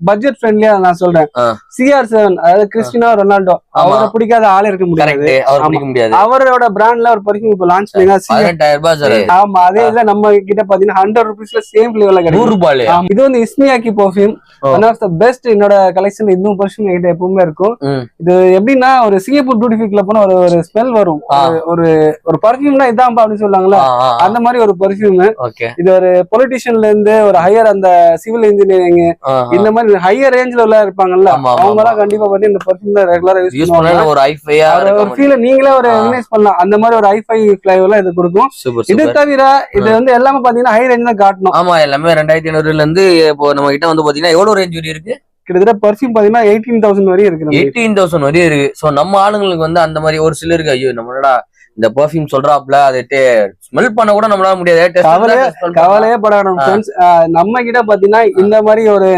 Budget ஃப்ரெண்ட்லியா நான் சொல்றேன். CR7 அதாவது கிறிஸ்டியானோ ரொனால்டோ அவரை பிடிக்காத ஆள் இருக்க முடியாது. அவரோட பிராண்ட்ல ஒரு பர்ஃபியூம் இப்ப லான்ச் பண்ணீங்க. ஆமா, அதே இல்ல நம்ம கிட்ட பாத்தீங்கன்னா 100 rupeesல சேம் ஃபிளேவர்ல கிடைக்கும். இது வந்து Issey Miyake perfume, one of the best. என்னோட கலெக்ஷன் இன்னும் பர்ஃபியூம் என்கிட்ட எப்பவுமே இருக்கும். இது எப்படின்னா ஒரு சிங்கப்பூர் டியூட்டி ஃப்ரீல போனா ஒரு ஸ்மெல் வரும். ஒரு பர்ஃபியூம்னா இதான் அப்படின்னு சொல்லுவாங்கல்ல, அந்த மாதிரி ஒரு பர்ஃபியூம். இது ஒரு பொலிட்டிஷியன்ல இருந்து ஒரு ஹையர் அந்த சிவில் இன்ஜினியரிங் இந்த மாதிரி ஹையர் ரேஞ்ச்ல உள்ள இருப்பாங்கல்ல, அவங்க எல்லாம் கண்டிப்பா வந்து இந்த பர்ஃபியூம் தான் ரெகுலரா யூஸ் பண்ணுவாங்க. ஒரு ஃபீல் நீங்களே ஒரு ரிகனைஸ் பண்ணலாம். அந்த மாதிரி ஒரு ஹை-ஃபை ஃபிளேவர்ல இது கொடுக்கும். இது தவிர இது வந்து எல்லாமே பாத்தீங்கன்னா ஹை ரேஞ்ச் தான் காட்டணும். ஆமா, எல்லாமே 2500 இருந்து இப்போ நம்ம கிட்ட வந்து பாத்தீங்கன்னா எவ்வளவு ரேஞ்ச் வரை இருக்கு? கிட்டத்தட்ட பர்ஃபியூம் பாத்தீங்கன்னா 18,000 வரையும் இருக்கு. 18,000 வரையும் இருக்கு. சோ நம்ம ஆளுங்களுக்கு வந்து அந்த மாதிரி ஒரு சிலருக்கு ஐயோ நம்மளோட இந்த பர்ஃபியூம் சொல்றாப்ல அது ஸ்மெல் பண்ண கூட நம்மளால முடியாது. கவலையே படணும். நம்ம கிட்ட பாத்தீங்கன்னா இந்த மாதிரி ஒரு